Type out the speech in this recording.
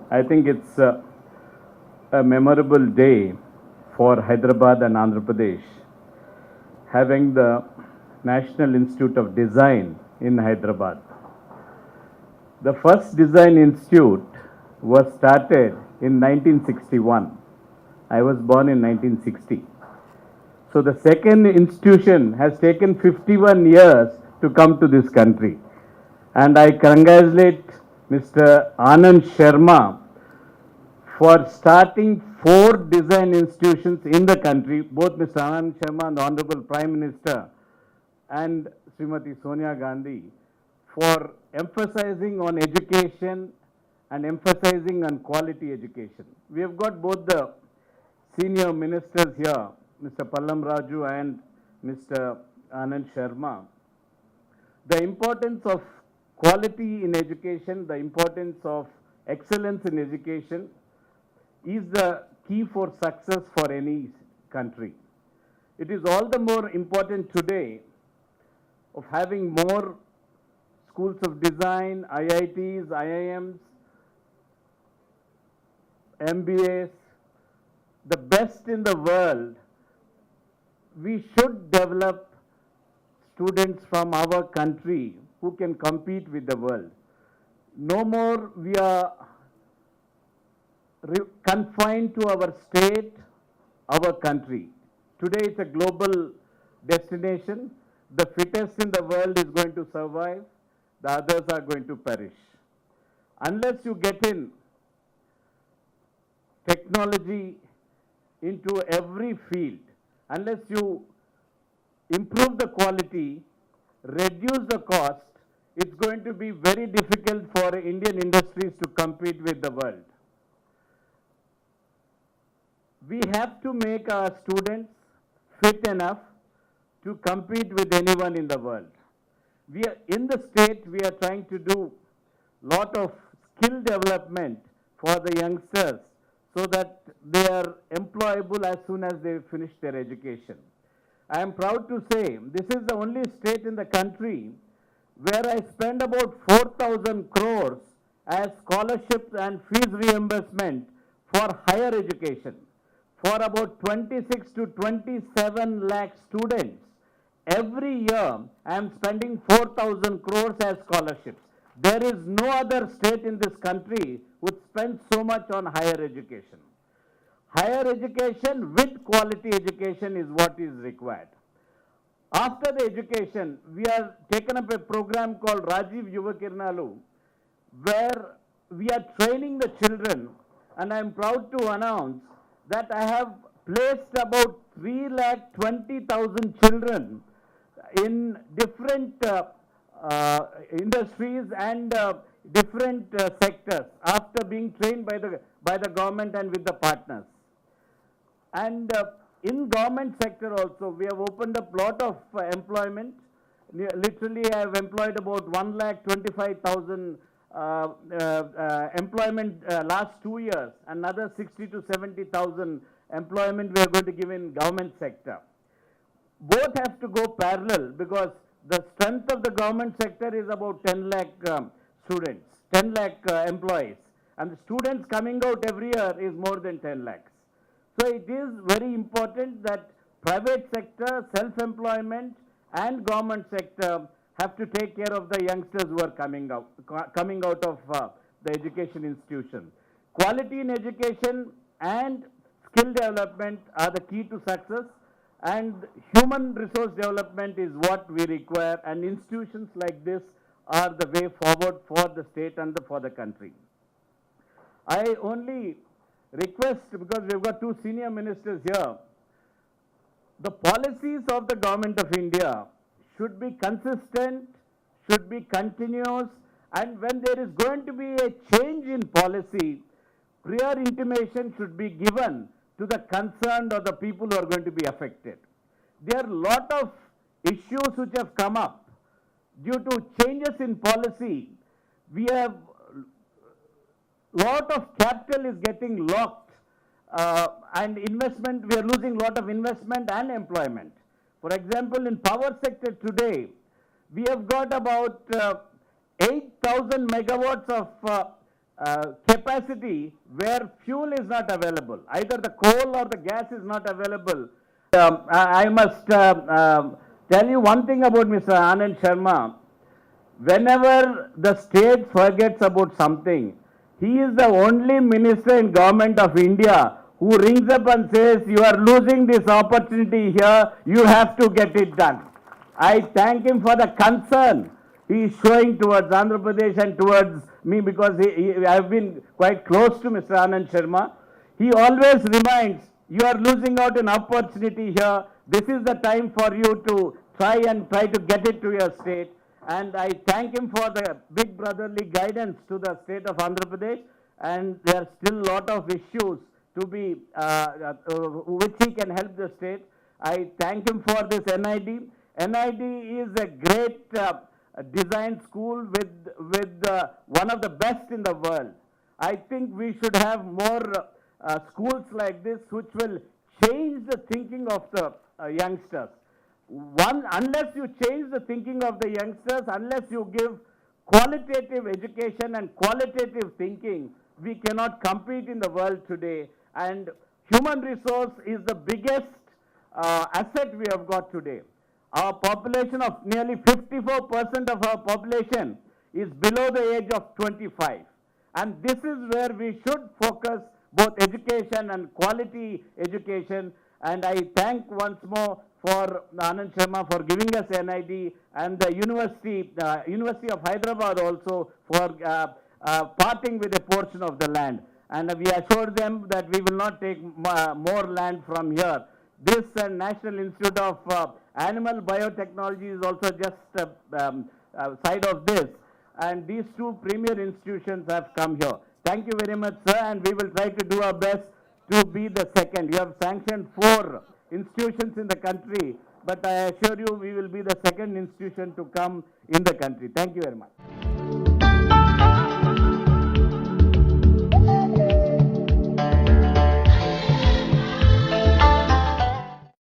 I think it's a memorable day for Hyderabad and Andhra Pradesh, having the National Institute of Design in Hyderabad. The first design institute was started in 1961. I was born in 1960. So the second institution has taken 51 years to come to this country. And I congratulate Mr. Anand Sharma for starting 4 design institutions in the country, both Mr. Anand Sharma and the Honorable Prime Minister and Srimati Sonia Gandhi, for emphasizing on education and emphasizing on quality education. We have got both the senior ministers here, Mr. Pallam Raju and Mr. Anand Sharma. The importance of quality in education, the importance of excellence in education is the key for success for any country. It is all the more important today of having more schools of design, IITs, IIMs, MBAs, the best in the world. We should develop students from our country who can compete with the world. No more we are confined to our state, our country. Today it's a global destination. The fittest in the world is going to survive. The others are going to perish. Unless you get in technology into every field, unless you improve the quality, reduce the cost, it's going to be very difficult for Indian industries to compete with the world. We have to make our students fit enough to compete with anyone in the world. We are, in the state, we are trying to do lot of skill development for the youngsters so that they are employable as soon as they finish their education. I am proud to say this is the only state in the country where I spend about 4,000 crores as scholarships and fees reimbursement for higher education for about 26 to 27 lakh students. Every year I am spending 4,000 crores as scholarships. There is no other state in this country which spends so much on higher education. Higher education with quality education is what is required. After the education, we have taken up a program called Rajiv Yuva Kiranalu, where we are training the children, and I am proud to announce that I have placed about 3,20,000 children in different industries and different sectors after being trained by the government and with the partners. And in government sector also, we have opened up lot of employment. Literally, I have employed about 1,25,000 employment last 2 years. Another 60 to 70,000 employment we are going to give in government sector. Both have to go parallel because the strength of the government sector is about 10 lakh students, 10 lakh employees. And the students coming out every year is more than 10 lakhs. So it is very important that private sector, self-employment and government sector have to take care of the youngsters who are coming out of the education institution. Quality in education and skill development are the key to success, and human resource development is what we require, and institutions like this are the way forward for the state and for the country. I only request, because we've got 2 senior ministers here, the policies of the government of India should be consistent, should be continuous, and when there is going to be a change in policy, prior intimation should be given to the concerned or the people who are going to be affected. There are a lot of issues which have come up due to changes in policy. We have lot of capital is getting locked and investment, we are losing a lot of investment and employment. For example, in power sector today, we have got about 8,000 megawatts of capacity where fuel is not available, either the coal or the gas is not available. I must tell you one thing about Mr. Anand Sharma. Whenever the state forgets about something, he is the only minister in government of India who rings up and says, you are losing this opportunity here, you have to get it done. I thank him for the concern he is showing towards Andhra Pradesh and towards me, because I have been quite close to Mr. Anand Sharma. He always reminds, you are losing out an opportunity here. This is the time for you to try to get it to your state. And I thank him for the big brotherly guidance to the state of Andhra Pradesh. And there are still a lot of issues to be, which he can help the state. I thank him for this NID. NID is a great design school with one of the best in the world. I think we should have more schools like this, which will change the thinking of the youngsters. Unless you change the thinking of the youngsters, unless you give qualitative education and qualitative thinking, we cannot compete in the world today. And human resource is the biggest asset we have got today. Our population of nearly 54% of our population is below the age of 25. And this is where we should focus both education and quality education. And I thank once more for Anand Sharma for giving us NID, and the University of Hyderabad also for parting with a portion of the land. And we assured them that we will not take more land from here. This National Institute of Animal Biotechnology is also just side of this. And these two premier institutions have come here. Thank you very much, sir, and we will try to do our best to be the second. You have sanctioned 4 institutions in the country, but I assure you we will be the second institution to come in the country. Thank you very much.